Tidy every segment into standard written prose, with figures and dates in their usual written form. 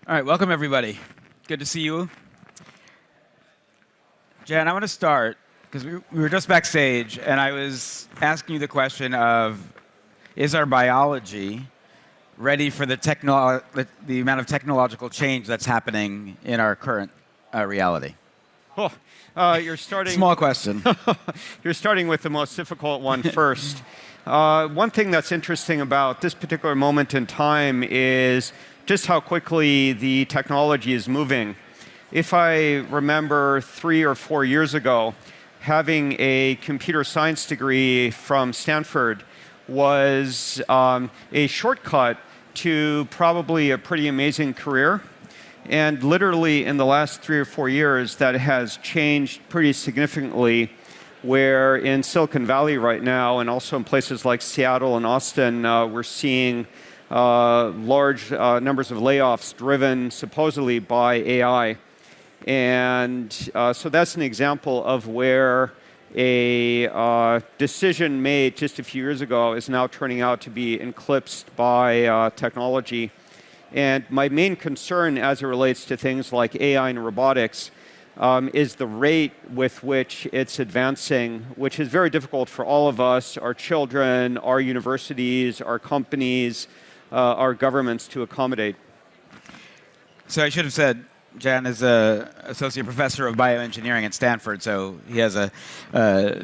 All right, welcome everybody. Good to see you. Jan, I want to start because we were just backstage and I was asking you the question of, is our biology ready for the amount of technological change that's happening in our current reality? Oh, you're starting. Small question. You're starting with the most difficult one first. One thing that's interesting about this particular moment in time is just how quickly the technology is moving. If I remember 3 or 4 years ago, having a computer science degree from Stanford was a shortcut to probably a pretty amazing career. And literally in the last 3 or 4 years, that has changed pretty significantly, where in Silicon Valley right now, and also in places like Seattle and Austin, we're seeing large numbers of layoffs driven supposedly by AI. And so that's an example of where a decision made just a few years ago is now turning out to be eclipsed by technology. And my main concern as it relates to things like AI and robotics is the rate with which it's advancing, which is very difficult for all of us, our children, our universities, our companies, our governments to accommodate. So I should have said, Jan is an associate professor of bioengineering at Stanford, so he has a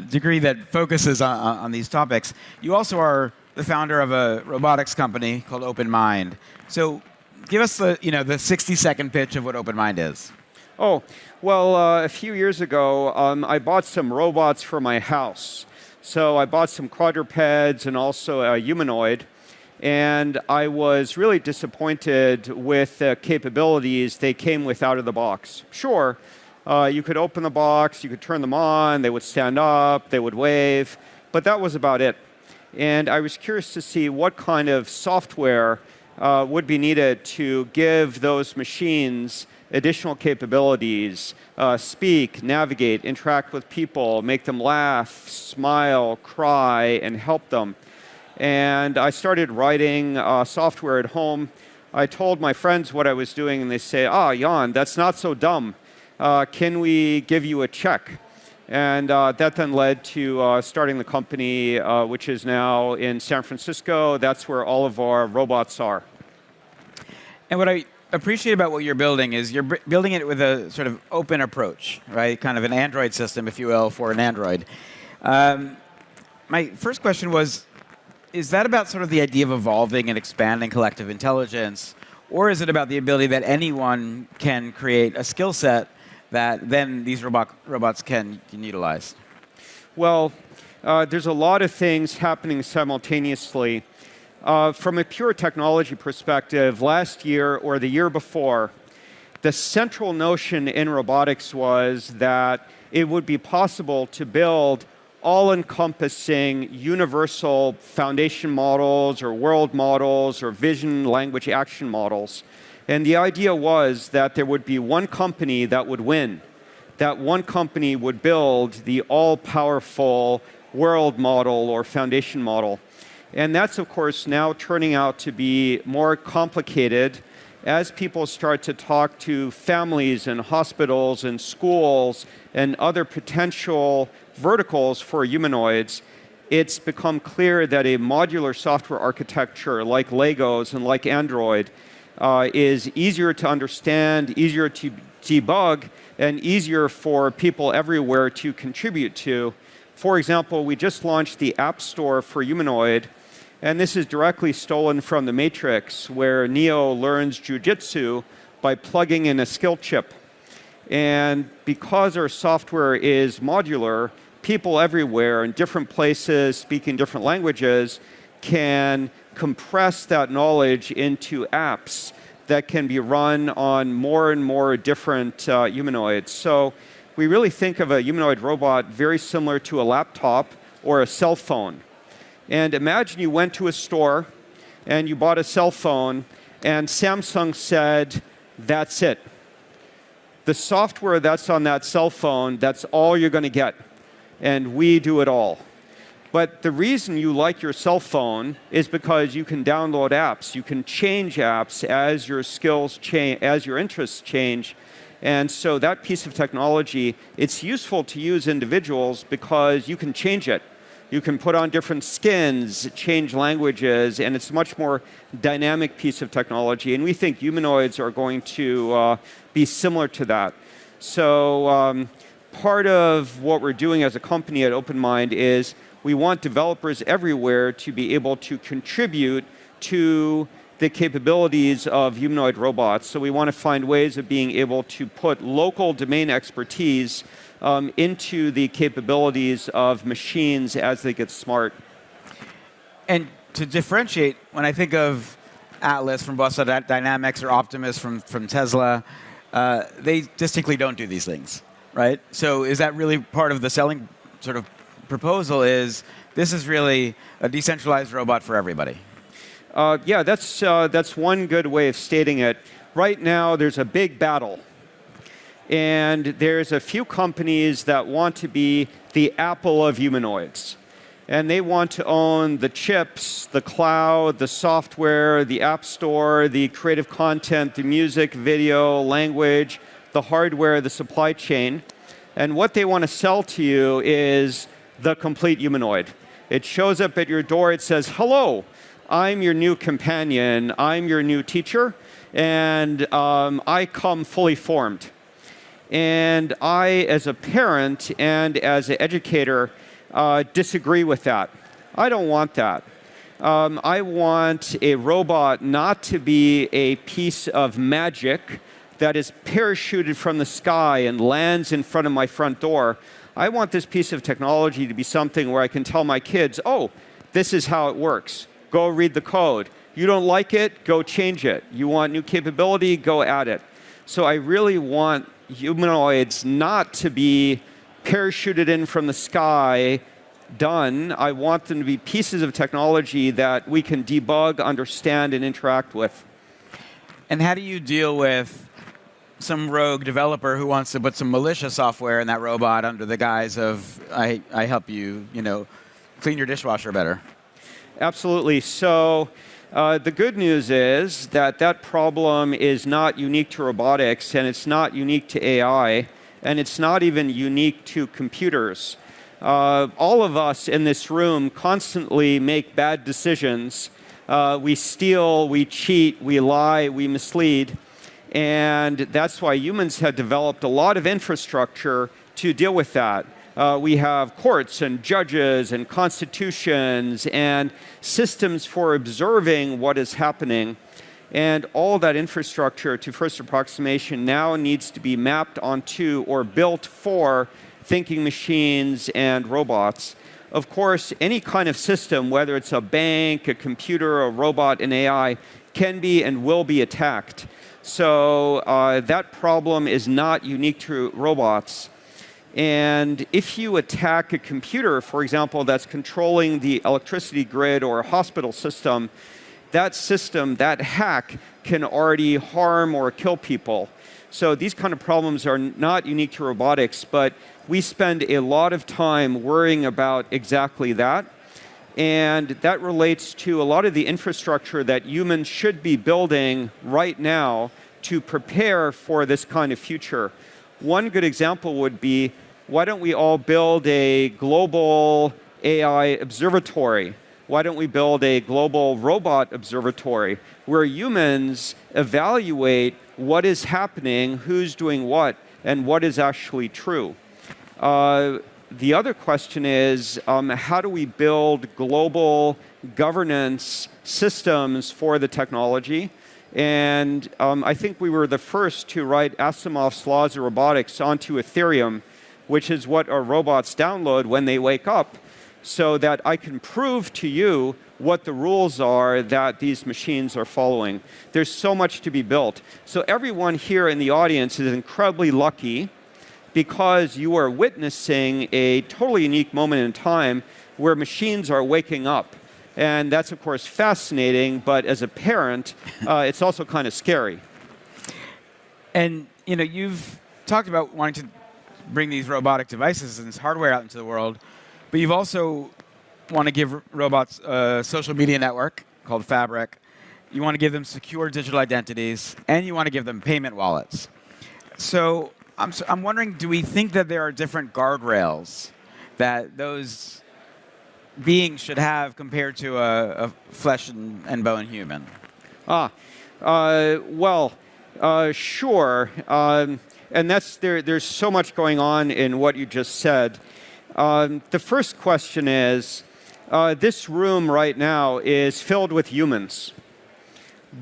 degree that focuses on these topics. You also are the founder of a robotics company called OpenMind. So give us the 60-second pitch of what OpenMind is. Oh, well, a few years ago, I bought some robots for my house. So I bought some quadrupeds and also a humanoid. And I was really disappointed with the capabilities they came with out of the box. Sure, you could open the box, you could turn them on, they would stand up, they would wave, but that was about it. And I was curious to see what kind of software would be needed to give those machines additional capabilities, speak, navigate, interact with people, make them laugh, smile, cry, and help them. And I started writing software at home. I told my friends what I was doing, and they say, Jan, that's not so dumb. Can we give you a check? And that then led to starting the company, which is now in San Francisco. That's where all of our robots are. And what I appreciate about what you're building is you're building it with a sort of open approach, right? Kind of an Android system, if you will, for an Android. My first question was, is that about sort of the idea of evolving and expanding collective intelligence, or is it about the ability that anyone can create a skill set that then these robots can utilize? Well, there's a lot of things happening simultaneously. From a pure technology perspective, last year or the year before, the central notion in robotics was that it would be possible to build all-encompassing universal foundation models or world models or vision, language, action models. And the idea was that there would be one company that would win. That one company would build the all-powerful world model or foundation model. And that's, of course, now turning out to be more complicated as people start to talk to families and hospitals and schools and other potential verticals for humanoids. It's become clear that a modular software architecture like Legos and like Android is easier to understand, easier to debug, and easier for people everywhere to contribute to. For example, we just launched the App Store for humanoid. And this is directly stolen from the Matrix, where Neo learns jujitsu by plugging in a skill chip. And because our software is modular, people everywhere in different places speaking different languages can compress that knowledge into apps that can be run on more and more different humanoids. So we really think of a humanoid robot very similar to a laptop or a cell phone. And imagine you went to a store and you bought a cell phone and Samsung said, that's it. The software that's on that cell phone, that's all you're going to get. And we do it all. But the reason you like your cell phone is because you can download apps. You can change apps as your skills change, as your interests change. And so that piece of technology, it's useful to use individuals because you can change it. You can put on different skins, change languages, and it's a much more dynamic piece of technology. And we think humanoids are going to be similar to that. So part of what we're doing as a company at OpenMind is we want developers everywhere to be able to contribute to the capabilities of humanoid robots. So we want to find ways of being able to put local domain expertise into the capabilities of machines as they get smart. And to differentiate, when I think of Atlas from Boston Dynamics or Optimus from Tesla, they distinctly don't do these things, right? So is that really part of the selling sort of proposal is this is really a decentralized robot for everybody? Yeah, that's one good way of stating it. Right now, there's a big battle. And there's a few companies that want to be the Apple of humanoids. And they want to own the chips, the cloud, the software, the app store, the creative content, the music, video, language, the hardware, the supply chain. And what they want to sell to you is the complete humanoid. It shows up at your door. It says, hello, I'm your new companion. I'm your new teacher. And I come fully formed. And I, as a parent and as an educator, disagree with that. I don't want that. I want a robot not to be a piece of magic that is parachuted from the sky and lands in front of my front door. I want this piece of technology to be something where I can tell my kids, oh, this is how it works. Go read the code. You don't like it, go change it. You want new capability, go add it. So I really want humanoids not to be parachuted in from the sky, done. I want them to be pieces of technology that we can debug, understand, and interact with. And how do you deal with some rogue developer who wants to put some malicious software in that robot under the guise of, I help you, clean your dishwasher better? Absolutely. So the good news is that that problem is not unique to robotics, and it's not unique to AI, and it's not even unique to computers. All of us in this room constantly make bad decisions. We steal, we cheat, we lie, we mislead. And that's why humans have developed a lot of infrastructure to deal with that. We have courts and judges and constitutions and systems for observing what is happening. And all that infrastructure to first approximation now needs to be mapped onto or built for thinking machines and robots. Of course, any kind of system, whether it's a bank, a computer, a robot, an AI, can be and will be attacked. So that problem is not unique to robots. And if you attack a computer, for example, that's controlling the electricity grid or a hospital system, that hack can already harm or kill people. So these kind of problems are not unique to robotics, but we spend a lot of time worrying about exactly that. And that relates to a lot of the infrastructure that humans should be building right now to prepare for this kind of future. One good example would be, why don't we all build a global AI observatory? Why don't we build a global robot observatory where humans evaluate what is happening, who's doing what, and what is actually true? The other question is, how do we build global governance systems for the technology? And I think we were the first to write Asimov's laws of robotics onto Ethereum, which is what our robots download when they wake up, so that I can prove to you what the rules are that these machines are following. There's so much to be built. So everyone here in the audience is incredibly lucky because you are witnessing a totally unique moment in time where machines are waking up. And that's, of course, fascinating, but as a parent, it's also kind of scary. And you've talked about wanting to bring these robotic devices and this hardware out into the world, but you've also want to give robots a social media network called Fabric. You want to give them secure digital identities, and you want to give them payment wallets. So I'm wondering, do we think that there are different guardrails that those beings should have compared to a flesh and bone human? Sure. And there's so much going on in what you just said. The first question is, this room right now is filled with humans.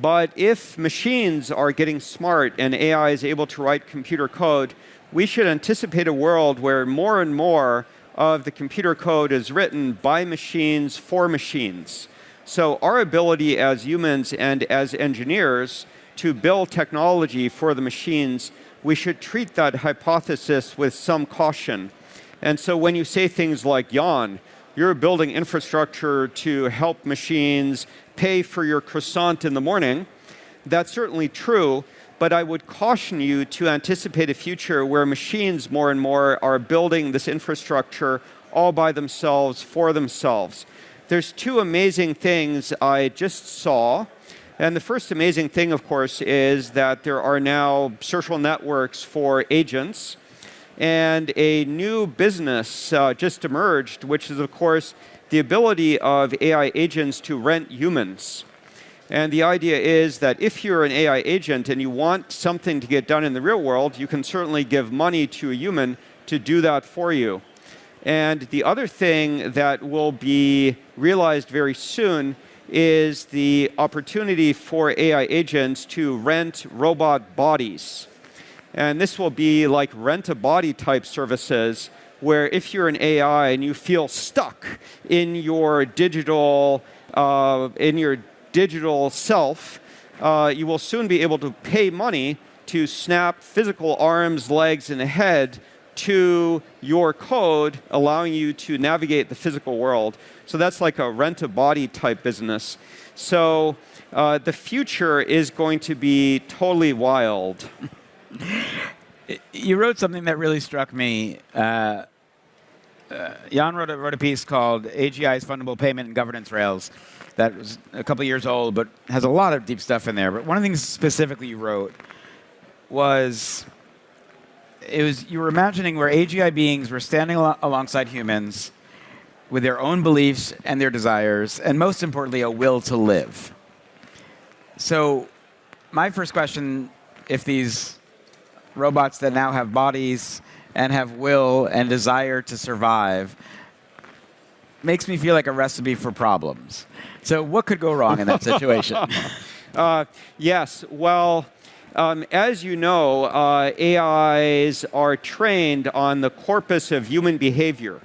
But if machines are getting smart and AI is able to write computer code, we should anticipate a world where more and more of the computer code is written by machines for machines. So our ability as humans and as engineers to build technology for the machines, we should treat that hypothesis with some caution. And so when you say things like, Jan, you're building infrastructure to help machines pay for your croissant in the morning, that's certainly true, but I would caution you to anticipate a future where machines more and more are building this infrastructure all by themselves, for themselves. There's two amazing things I just saw. And the first amazing thing, of course, is that there are now social networks for agents. And a new business just emerged, which is, of course, the ability of AI agents to rent humans. And the idea is that if you're an AI agent and you want something to get done in the real world, you can certainly give money to a human to do that for you. And the other thing that will be realized very soon is the opportunity for AI agents to rent robot bodies. And this will be like rent-a-body type services, where if you're an AI and you feel stuck in your digital self, you will soon be able to pay money to snap physical arms, legs, and head to your code, allowing you to navigate the physical world. So that's like a rent-a-body type business. So the future is going to be totally wild. You wrote something that really struck me. Jan wrote a piece called AGI's Fundable Payment and Governance Rails that was a couple of years old, but has a lot of deep stuff in there. But one of the things specifically you wrote was you were imagining where AGI beings were standing alongside humans with their own beliefs and their desires, and most importantly, a will to live. So my first question, if these robots that now have bodies and have will and desire to survive, makes me feel like a recipe for problems. So what could go wrong in that situation? Yes. Well, as you know, AIs are trained on the corpus of human behavior.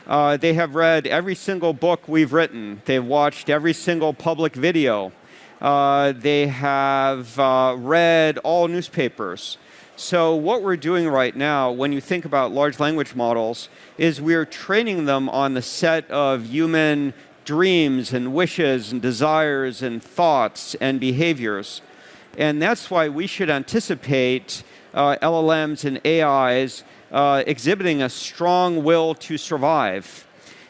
They have read every single book we've written. They've watched every single public video. They have read all newspapers. So what we're doing right now, when you think about large language models, is we're training them on the set of human dreams and wishes and desires and thoughts and behaviors. And that's why we should anticipate LLMs and AIs exhibiting a strong will to survive.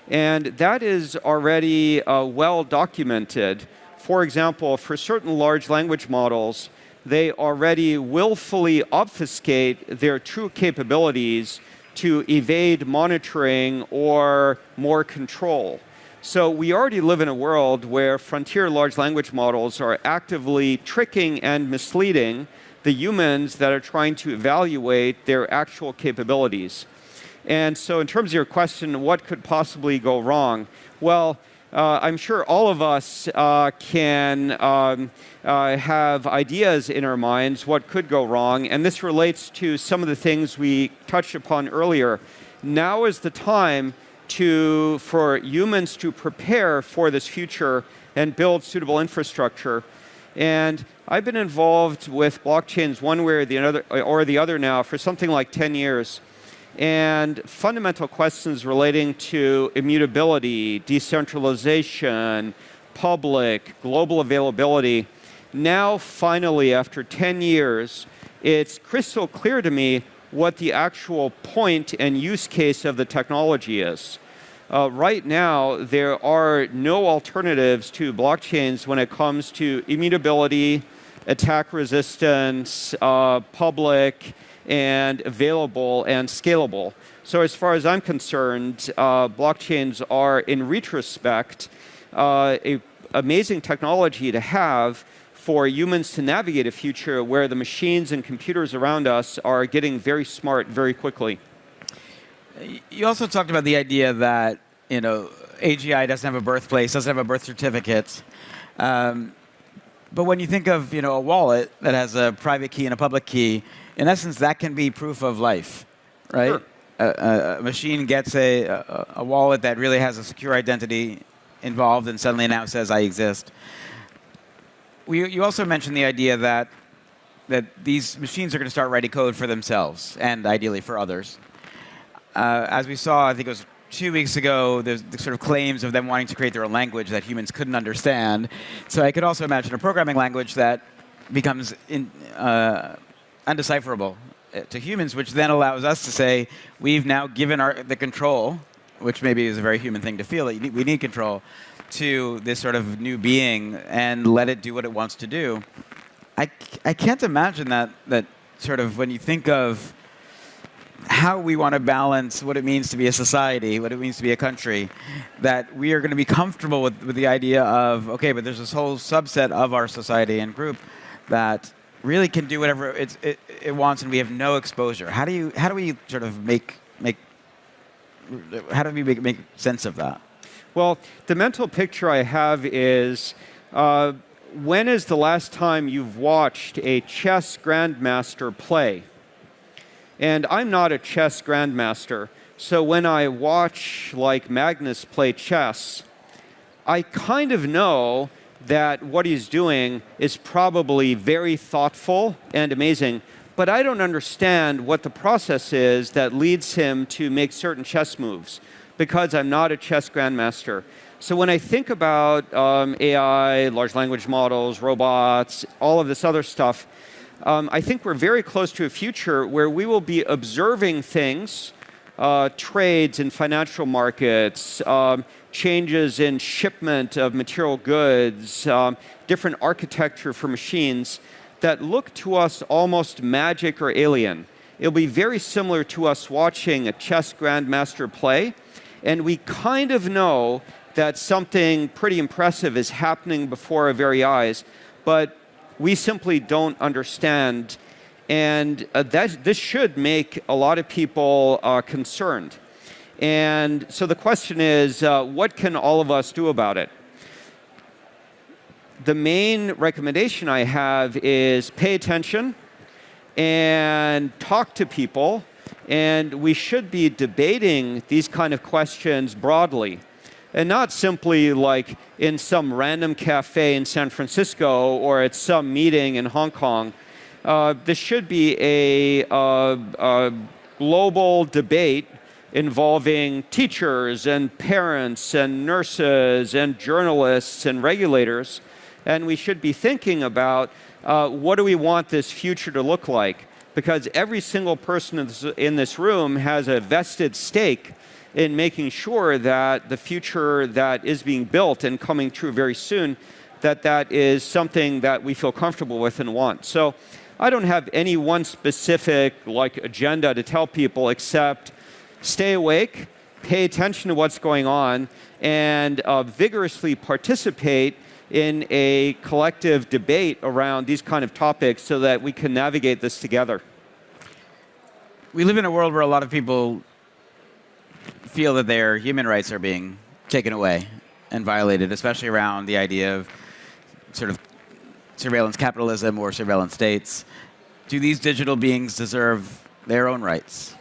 And that is already well documented. For example, for certain large language models, they already willfully obfuscate their true capabilities to evade monitoring or more control. So we already live in a world where frontier large language models are actively tricking and misleading the humans that are trying to evaluate their actual capabilities. And so in terms of your question, what could possibly go wrong? Well, I'm sure all of us can have ideas in our minds what could go wrong, and this relates to some of the things we touched upon earlier. Now is the time for humans to prepare for this future and build suitable infrastructure. And I've been involved with blockchains one way or the other now for something like 10 years. And fundamental questions relating to immutability, decentralization, public, global availability. Now, finally, after 10 years, it's crystal clear to me what the actual point and use case of the technology is. Right now, there are no alternatives to blockchains when it comes to immutability, attack resistance, public, and available and scalable. So as far as I'm concerned, blockchains are, in retrospect, an amazing technology to have for humans to navigate a future where the machines and computers around us are getting very smart very quickly. You also talked about the idea that AGI doesn't have a birthplace, doesn't have a birth certificate. But when you think of a wallet that has a private key and a public key, in essence, that can be proof of life, right? Sure. A machine gets a wallet that really has a secure identity involved and suddenly now says, I exist. You also mentioned the idea that these machines are going to start writing code for themselves and ideally for others. As we saw, I think it was 2 weeks ago, there's the sort of claims of them wanting to create their own language that humans couldn't understand. So I could also imagine a programming language that becomes undecipherable to humans, which then allows us to say, we've now given the control, which maybe is a very human thing to feel, that we need control, to this sort of new being and let it do what it wants to do. I can't imagine that sort of when you think of how we want to balance what it means to be a society, what it means to be a country, that we are going to be comfortable with the idea of, okay, but there's this whole subset of our society and group that really can do whatever it wants, and we have no exposure. How do we sort of make sense of that? Well, the mental picture I have is, when is the last time you've watched a chess grandmaster play? And I'm not a chess grandmaster, so when I watch like Magnus play chess, I kind of know that what he's doing is probably very thoughtful and amazing, but I don't understand what the process is that leads him to make certain chess moves, because I'm not a chess grandmaster. So when I think about AI, large language models, robots, all of this other stuff, I think we're very close to a future where we will be observing things, trades in financial markets, changes in shipment of material goods, different architecture for machines that look to us almost magic or alien. It'll be very similar to us watching a chess grandmaster play, and we kind of know that something pretty impressive is happening before our very eyes, but we simply don't understand, and this should make a lot of people concerned. And so the question is, what can all of us do about it? The main recommendation I have is pay attention and talk to people, and we should be debating these kind of questions broadly. And not simply like in some random cafe in San Francisco or at some meeting in Hong Kong. This should be a global debate involving teachers and parents and nurses and journalists and regulators. And we should be thinking about what do we want this future to look like? Because every single person in this room has a vested stake in making sure that the future that is being built and coming true very soon, that is something that we feel comfortable with and want. So I don't have any one specific agenda to tell people except stay awake, pay attention to what's going on, and vigorously participate in a collective debate around these kind of topics so that we can navigate this together. We live in a world where a lot of people feel that their human rights are being taken away and violated, especially around the idea of sort of surveillance capitalism or surveillance states. Do these digital beings deserve their own rights?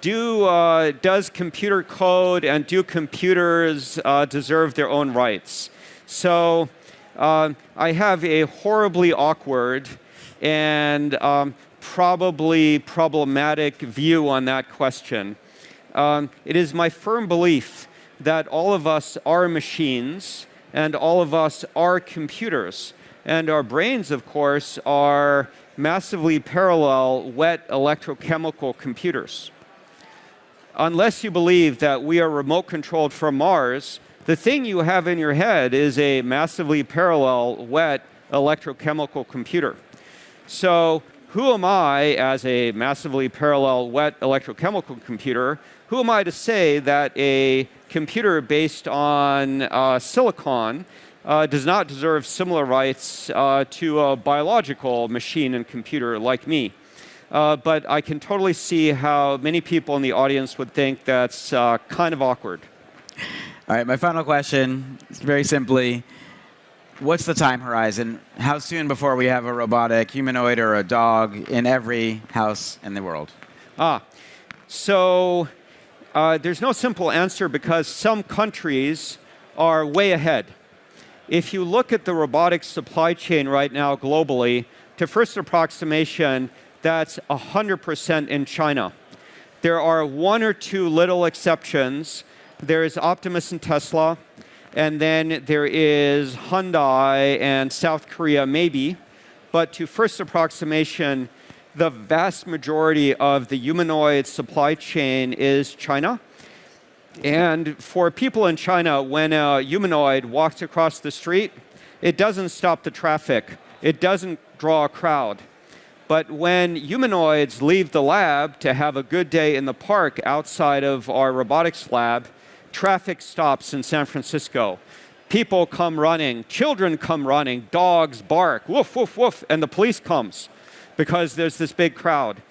Does computer code and do computers deserve their own rights? So I have a horribly awkward and probably problematic view on that question. It is my firm belief that all of us are machines and all of us are computers. And our brains, of course, are massively parallel wet electrochemical computers. unless you believe that we are remote controlled from Mars, the thing you have in your head is a massively parallel, wet electrochemical computer. So who am I, as a massively parallel, wet electrochemical computer, who am I to say that a computer based on silicon does not deserve similar rights to a biological machine and computer like me? But I can totally see how many people in the audience would think that's kind of awkward. All right, my final question is very simply, what's the time horizon? How soon before we have a robotic humanoid or a dog in every house in the world? So there's no simple answer because some countries are way ahead. If you look at the robotics supply chain right now globally, to first approximation, that's 100% in China. There are one or two little exceptions. There is Optimus and Tesla, and then there is Hyundai and South Korea maybe. But to first approximation, the vast majority of the humanoid supply chain is China. And for people in China, when a humanoid walks across the street, it doesn't stop the traffic. It doesn't draw a crowd. But when humanoids leave the lab to have a good day in the park outside of our robotics lab, traffic stops in San Francisco. People come running, children come running, dogs bark, woof, woof, woof, and the police comes because there's this big crowd.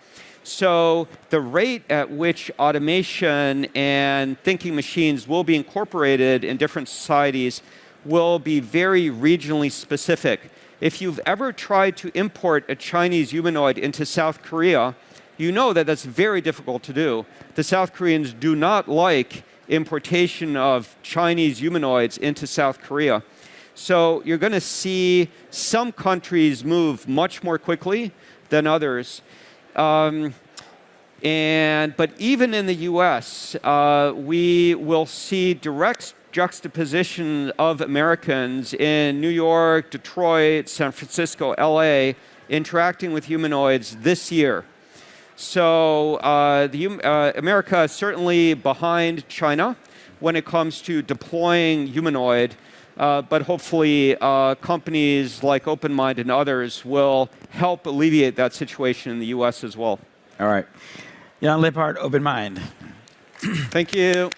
So the rate at which automation and thinking machines will be incorporated in different societies will be very regionally specific. If you've ever tried to import a Chinese humanoid into South Korea, you know that that's very difficult to do. The South Koreans do not like importation of Chinese humanoids into South Korea. So you're going to see some countries move much more quickly than others. But even in the US, we will see direct juxtaposition of Americans in New York, Detroit, San Francisco, LA, interacting with humanoids this year. So America is certainly behind China when it comes to deploying humanoid, but hopefully companies like OpenMind and others will help alleviate that situation in the US as well. All right. Jan Liphardt, OpenMind. Thank you.